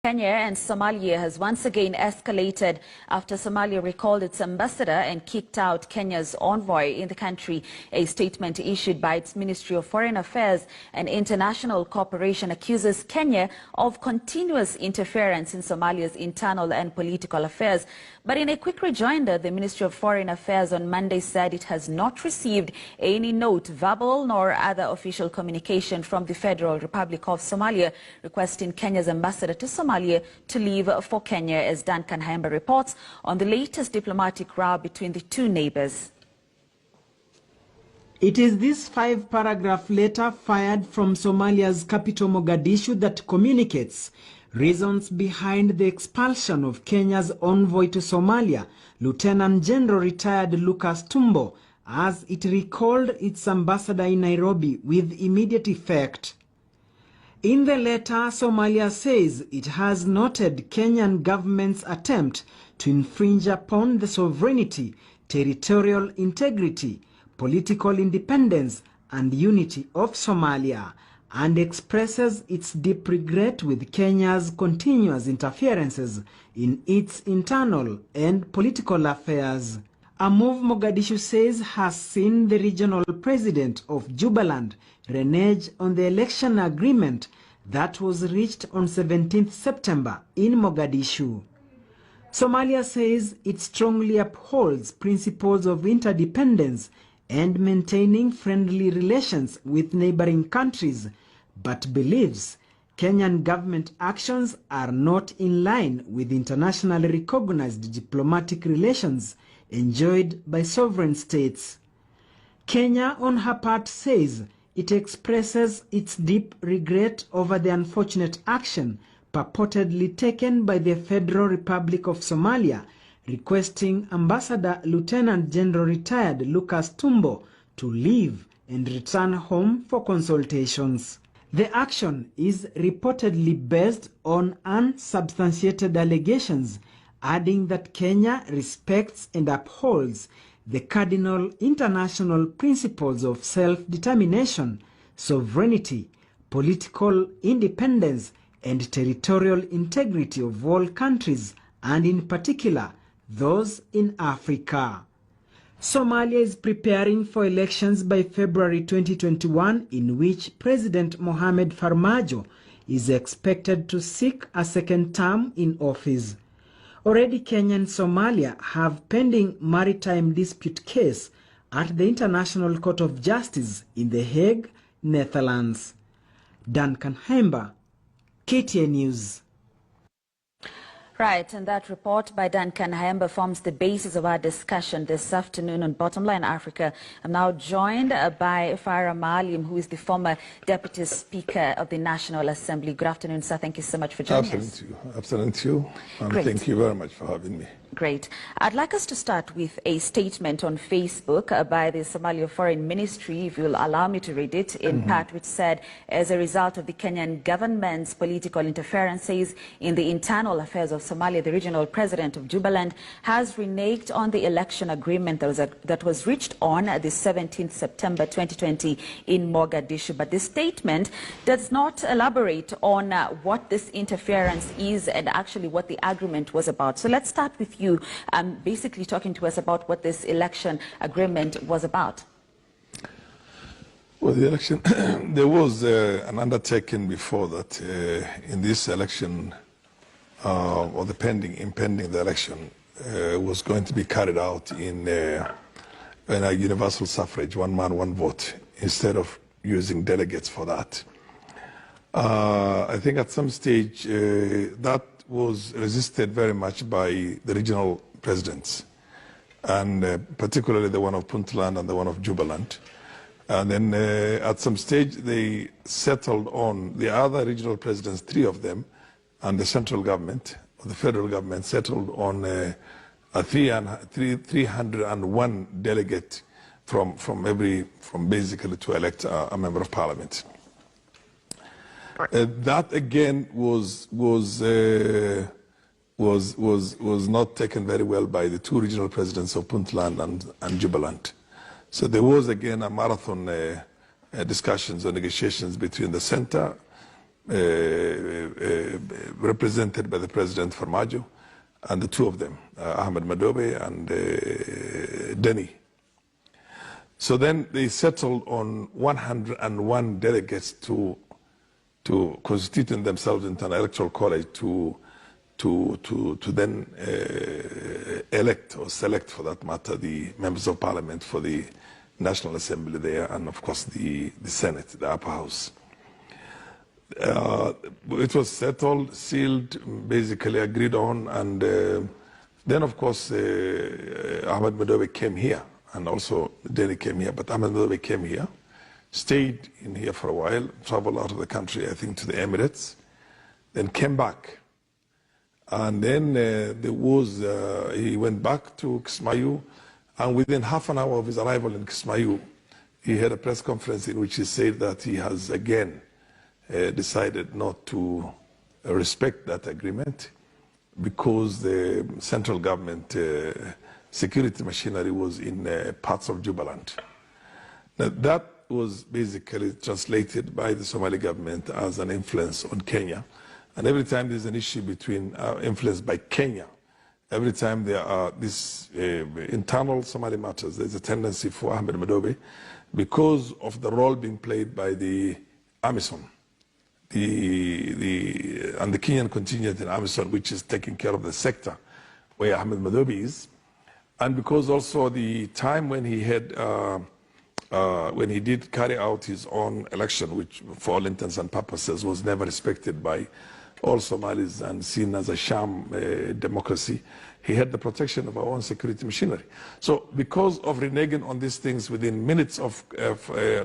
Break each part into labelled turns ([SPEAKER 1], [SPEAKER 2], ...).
[SPEAKER 1] Kenya and Somalia has once again escalated after Somalia recalled its ambassador and kicked out Kenya's envoy in the country. A statement issued by its Ministry of Foreign Affairs and International Cooperation accuses Kenya of continuous interference in Somalia's internal and political affairs. But in a quick rejoinder, the Ministry of Foreign Affairs on Monday said it has not received any note, verbal nor other official communication from the Federal Republic of Somalia requesting Kenya's ambassador to Somalia to leave for Kenya, as Duncan Haemba reports on the latest diplomatic row between the two neighbors.
[SPEAKER 2] It is this 5-paragraph letter fired from Somalia's capital Mogadishu that communicates reasons behind the expulsion of Kenya's envoy to Somalia, Lieutenant General retired Lucas Tumbo, as it recalled its ambassador in Nairobi with immediate effect. In the letter, Somalia says it has noted Kenyan government's attempt to infringe upon the sovereignty, territorial integrity, political independence and unity of Somalia, and expresses its deep regret with Kenya's continuous interferences in its internal and political affairs. A move Mogadishu says has seen the regional president of Jubaland renege on the election agreement that was reached on 17th September in Mogadishu. Somalia says it strongly upholds principles of interdependence and maintaining friendly relations with neighboring countries, but believes Kenyan government actions are not in line with internationally recognized diplomatic relations enjoyed by sovereign states. Kenya, on her part, says it expresses its deep regret over the unfortunate action purportedly taken by the Federal Republic of Somalia, requesting Ambassador Lieutenant General retired Lucas Tumbo to leave and return home for consultations. The action is reportedly based on unsubstantiated allegations, adding that Kenya respects and upholds the cardinal international principles of self-determination, sovereignty, political independence, and territorial integrity of all countries, and in particular, those in Africa. Somalia is preparing for elections by February 2021, in which President Mohamed Farmajo is expected to seek a second term in office. Already Kenya and Somalia have pending maritime dispute case at the International Court of Justice in The Hague, Netherlands. Duncan Haemba, KTN News.
[SPEAKER 1] Right, and that report by Duncan Haemba forms the basis of our discussion this afternoon on Bottom Line Africa. I'm now joined by Farah Maalim, who is the former Deputy Speaker of the National Assembly. Good afternoon, sir. Thank you so much for joining us.
[SPEAKER 3] Absolutely, you. And thank you very much for having me.
[SPEAKER 1] Great. I'd like us to start with a statement on Facebook by the Somalia Foreign Ministry, if you'll allow me to read it, in part, which said, as a result of the Kenyan government's political interferences in the internal affairs of Somalia, the regional president of Jubaland has reneged on the election agreement that was reached on the 17th September 2020 in Mogadishu. But this statement does not elaborate on what this interference is and actually what the agreement was about. So let's start with you basically talking to us about what this election agreement was about.
[SPEAKER 3] Well, the election, there was an undertaking before that in this election, or the impending the election, was going to be carried out in a universal suffrage, one man, one vote, instead of using delegates for that. I think at some stage that was resisted very much by the regional presidents, and particularly the one of Puntland and the one of Jubaland. And then at some stage they settled on the other regional presidents, 3 of them, and the central government, or the federal government, settled on a 301 delegate from basically to elect a member of parliament. That again was not taken very well by the 2 regional presidents of Puntland and Jubaland. So there was again a marathon discussions or negotiations between the center represented by the President Farmajo, and the two of them, Ahmed Madobe and Denny. So then they settled on 101 delegates to constituting themselves into an electoral college to then elect or select, for that matter, the members of parliament for the National Assembly there, and of course the Senate, the upper house. It was settled, sealed, basically agreed on, and then of course Ahmed Madobe came here, and also Denny came here, but Ahmed Madobe came here, stayed in here for a while, traveled out of the country, I think to the Emirates, then came back. And then he went back to Kismayu, and within half an hour of his arrival in Kismayu, he had a press conference in which he said that he has again decided not to respect that agreement because the central government security machinery was in parts of Jubaland. Now, that was basically translated by the Somali government as an influence on Kenya. And every time there's an issue between influence by Kenya, every time there are these internal Somali matters, there's a tendency for Ahmed Madobe, because of the role being played by the AMISOM, and the Kenyan contingent in AMISOM, which is taking care of the sector where Ahmed Madobe is, and because also the time when he had when he did carry out his own election, which for all intents and purposes was never respected by all Somalis and seen as a sham democracy, he had the protection of our own security machinery. So because of reneging on these things within minutes of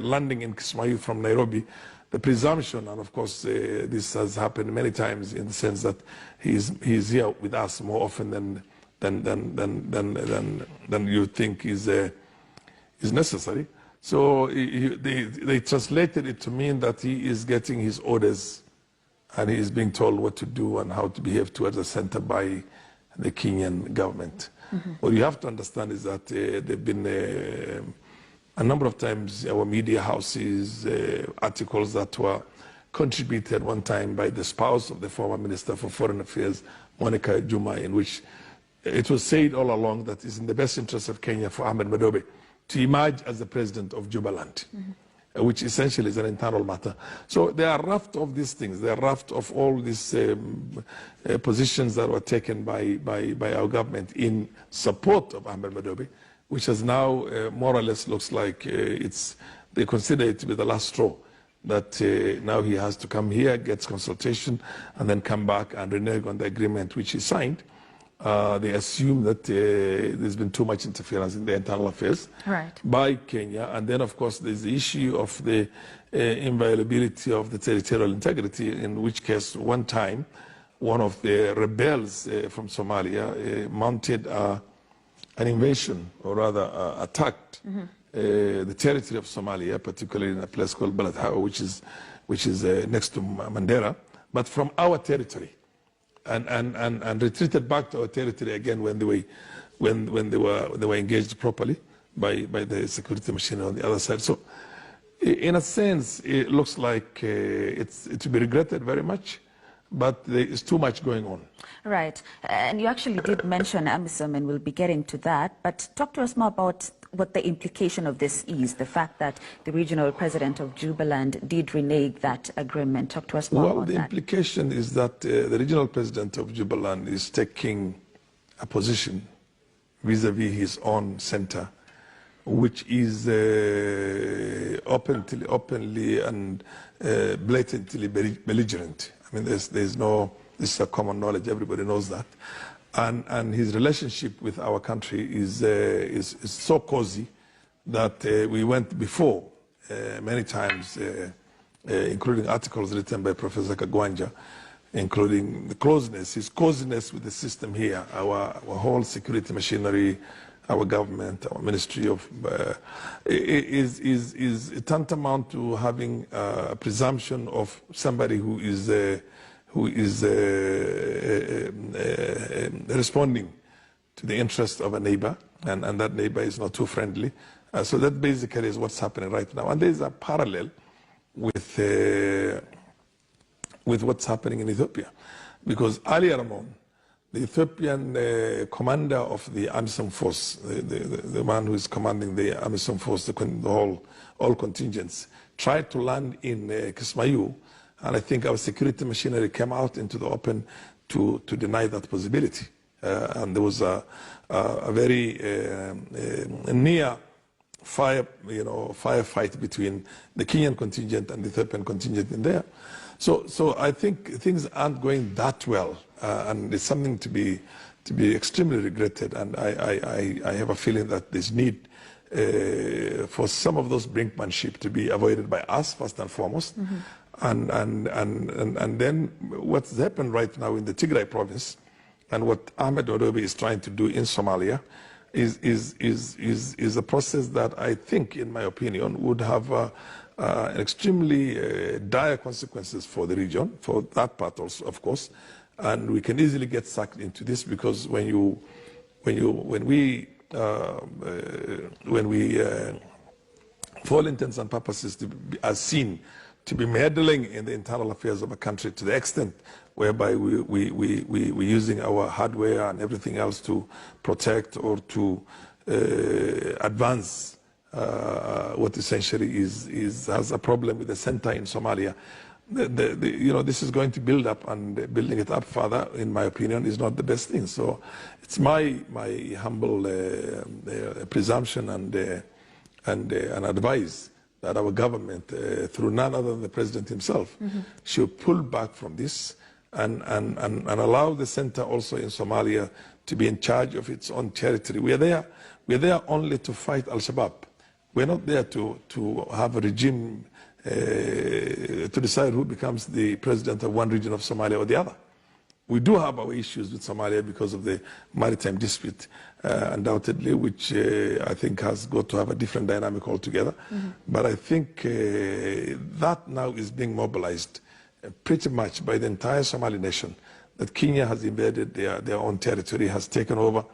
[SPEAKER 3] landing in Kismayu from Nairobi, the presumption, and of course this has happened many times in the sense that he's here with us more often than you think is necessary. So they translated it to mean that he is getting his orders and he is being told what to do and how to behave towards the center by the Kenyan government. Mm-hmm. What you have to understand is that there have been a number of times our media houses, articles that were contributed one time by the spouse of the former Minister for Foreign Affairs, Monica Juma, in which it was said all along that it's in the best interest of Kenya for Ahmed Madobe to emerge as the president of Jubaland. Mm-hmm. Which essentially is an internal matter. So they are raft of these things. They are raft of all these positions that were taken by our government in support of Ahmed Madobe, which has now more or less looks like they consider it to be the last straw. That now he has to come here, gets consultation, and then come back and renege on the agreement which he signed. They assume that there's been too much interference in the internal affairs by Kenya. And then, of course, there's the issue of the inviolability of the territorial integrity, in which case, one time, one of the rebels from Somalia mounted an invasion, or rather attacked the territory of Somalia, particularly in a place called Baladhawa, which is next to Mandera, but from our territory. And retreated back to our territory again when they were engaged properly by the security machine on the other side. So, in a sense, it looks like it's to be regretted very much, but there is too much going on.
[SPEAKER 1] Right, and you actually did mention AMISOM, and we'll be getting to that. But talk to us more about what the implication of this is, the fact that the regional president of Jubaland did renege that agreement. Talk to us more about that.
[SPEAKER 3] Well, the implication is that the regional president of Jubaland is taking a position vis-a-vis his own center, which is openly and blatantly belligerent. I mean, there's no, this is a common knowledge, everybody knows that. And his relationship with our country is so cozy that we went before many times, including articles written by Professor Kagwanja, including the closeness, his coziness with the system here, our whole security machinery, our government, our Ministry of, is tantamount to having a presumption of somebody who is responding to the interest of a neighbor, and that neighbor is not too friendly. So that basically is what's happening right now. And there's a parallel with with what's happening in Ethiopia. Because earlier on, the Ethiopian commander of the AMISOM force, the man who is commanding the AMISOM force, all contingents, tried to land in Kismayu, and I think our security machinery came out into the open to deny that possibility. And there was a very near firefight between the Kenyan contingent and the Ethiopian contingent in there. So I think things aren't going that well, and it's something to be extremely regretted. And I have a feeling that there's need for some of those brinkmanship to be avoided by us first and foremost. And then what's happened right now in the Tigray province, and what Ahmed Orobi is trying to do in Somalia, is a process that I think, in my opinion, would have extremely dire consequences for the region, for that part also, of course. And we can easily get sucked into this, because when we for all intents and purposes are seen to be meddling in the internal affairs of a country to the extent whereby we're using our hardware and everything else to protect or to advance what essentially has a problem with the center in Somalia. This is going to build up, and building it up further, in my opinion, is not the best thing. So it's my humble presumption and advice that our government, through none other than the president himself, should pull back from this and allow the center also in Somalia to be in charge of its own territory. We're there only to fight Al-Shabaab. We're not there to have a regime to decide who becomes the president of one region of Somalia or the other. We do have our issues with Somalia because of the maritime dispute, undoubtedly, which I think has got to have a different dynamic altogether. But I think that now is being mobilized pretty much by the entire Somali nation, that Kenya has invaded their own territory, has taken over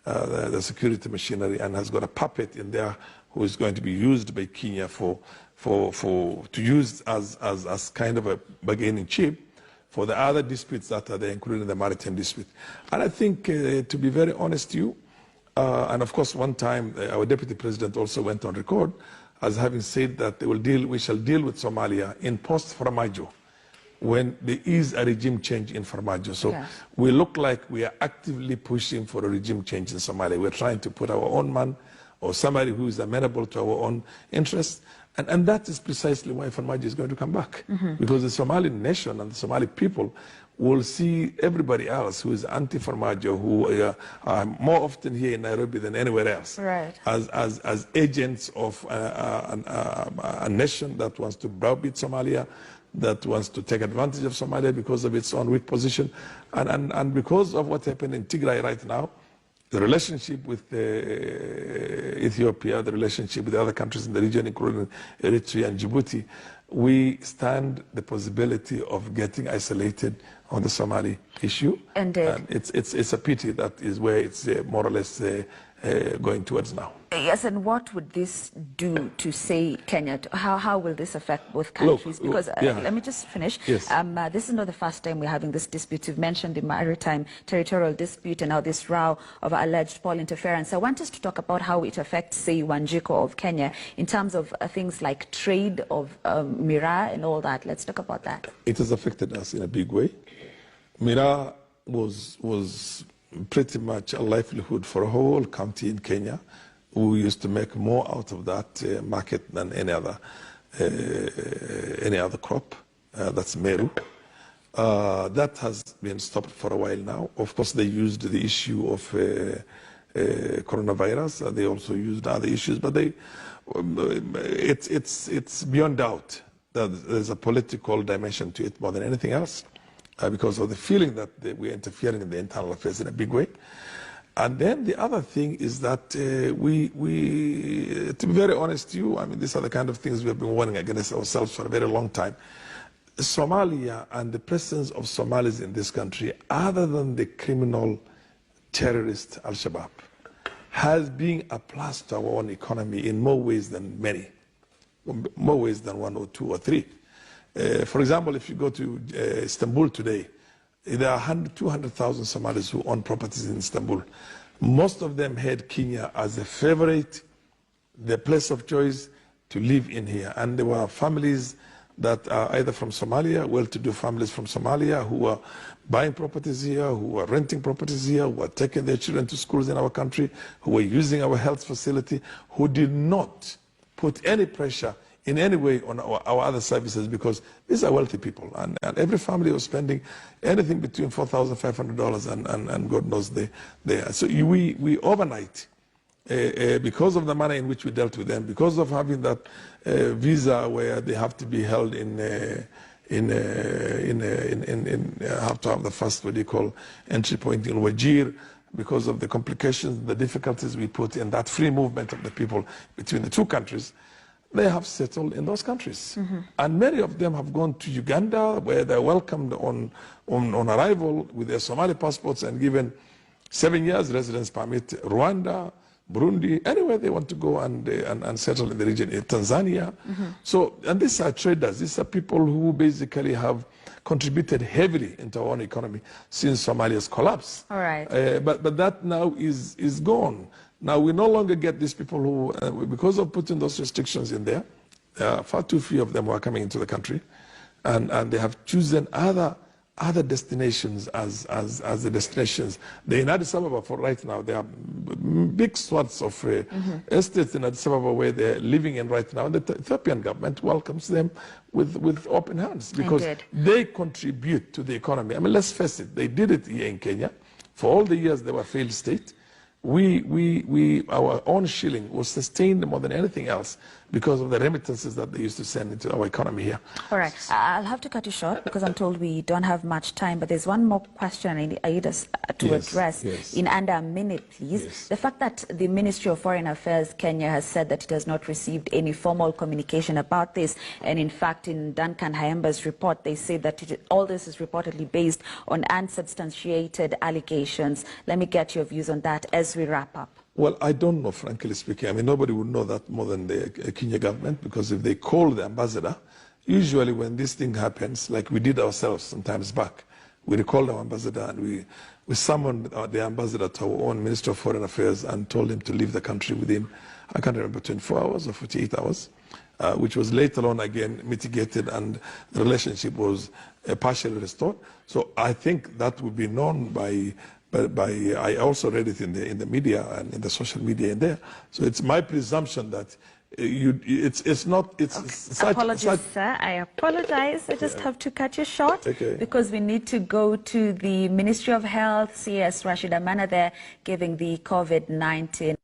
[SPEAKER 3] the security machinery, and has got a puppet in there who is going to be used by Kenya to use as kind of a bargaining chip for the other disputes that are there, including the maritime dispute. And I think, to be very honest to you, and of course one time our deputy president also went on record as having said that we shall deal with Somalia in post-Farmajo, when there is a regime change in Farmajo. So yes, we look like we are actively pushing for a regime change in Somalia. We're trying to put our own man or somebody who is amenable to our own interests. And that is precisely why Farmajo is going to come back. Because the Somali nation and the Somali people will see everybody else who is anti-Farmajo, who are more often here in Nairobi than anywhere else,
[SPEAKER 1] right,
[SPEAKER 3] as agents of a nation that wants to browbeat Somalia, that wants to take advantage of Somalia because of its own weak position. And because of what happened in Tigray right now, the relationship with Ethiopia, the relationship with the other countries in the region, including Eritrea and Djibouti, we stand the possibility of getting isolated on the Somali issue. And it's a pity that is where it's more or less going towards now.
[SPEAKER 1] Yes, and what would this do to, say, Kenya? How will this affect both countries?
[SPEAKER 3] Look,
[SPEAKER 1] because
[SPEAKER 3] yeah,
[SPEAKER 1] let me just finish.
[SPEAKER 3] Yes.
[SPEAKER 1] This is not the first time we're having this dispute. You've mentioned the maritime territorial dispute and now this row of alleged foreign interference. I want us to talk about how it affects, say, Wanjiko of Kenya in terms of things like trade of miraa and all that. Let's talk about that.
[SPEAKER 3] It has affected us in a big way. Miraa was pretty much a livelihood for a whole county in Kenya. We used to make more out of that market than any other crop. That's Meru. That has been stopped for a while now. Of course, they used the issue of coronavirus. They also used other issues, but it's beyond doubt that there's a political dimension to it more than anything else, because of the feeling that we're interfering in the internal affairs in a big way. And then the other thing is that to be very honest to you, I mean, these are the kind of things we have been warning against ourselves for a very long time. Somalia and the presence of Somalis in this country, other than the criminal terrorist Al-Shabaab, has been a plus to our own economy in more ways than many, more ways than one or two or three. For example, if you go to Istanbul today, there are 200,000 Somalis who own properties in Istanbul. Most of them had Kenya as a favorite, their place of choice to live in here. And there were families that are either from Somalia, well-to-do families from Somalia, who are buying properties here, who are renting properties here, who are taking their children to schools in our country, who are using our health facility, who did not put any pressure in any way on our other services, because these are wealthy people. And every family was spending anything between $4,500 and God knows they are. So we overnight, because of the manner in which we dealt with them, because of having that visa where they have to be held have to have the first, what do you call, entry point in Wajir, because of the complications, the difficulties we put in that free movement of the people between the two countries, they have settled in those countries. And many of them have gone to Uganda, where they're welcomed on arrival with their Somali passports and given 7 years residence permit. Rwanda, Burundi, anywhere they want to go and settle in the region, in Tanzania. So, and these are traders. These are people who basically have contributed heavily into our own economy since Somalia's collapse.
[SPEAKER 1] All right.
[SPEAKER 3] But that now is gone. Now we no longer get these people who, because of putting those restrictions in there, far too few of them were coming into the country, and they have chosen other destinations as the destinations. They're in Addis Ababa for right now. There are big swaths of estates in Addis Ababa where they're living in right now. And the Ethiopian government welcomes them with open hands, because they contribute to the economy. I mean, let's face it, they did it here in Kenya. For all the years they were a failed state, our own shilling was sustained more than anything else because of the remittances that they used to send into our economy here.
[SPEAKER 1] All right, I'll have to cut you short because I'm told we don't have much time, but there's one more question I need us to address in under a minute, please. The fact that the Ministry of Foreign Affairs Kenya has said that it has not received any formal communication about this, and in fact in Duncan Hayemba's report they say that all this is reportedly based on unsubstantiated allegations. Let me get your views on that as we wrap up.
[SPEAKER 3] Well, I don't know, frankly speaking. I mean, nobody would know that more than the Kenya government, because if they call the ambassador, usually when this thing happens, like we did ourselves sometimes back, we recalled our ambassador and we summoned the ambassador to our own Minister of Foreign Affairs and told him to leave the country within, I can't remember, 24 hours or 48 hours, which was later on again mitigated, and the relationship was partially restored. So I think that would be known by I also read it in the media and in the social media in there. So it's my presumption that it's not.
[SPEAKER 1] Apologies, sir. I apologize. I just have to cut you short because we need to go to the Ministry of Health. CS Rashid Amana there giving the COVID-19.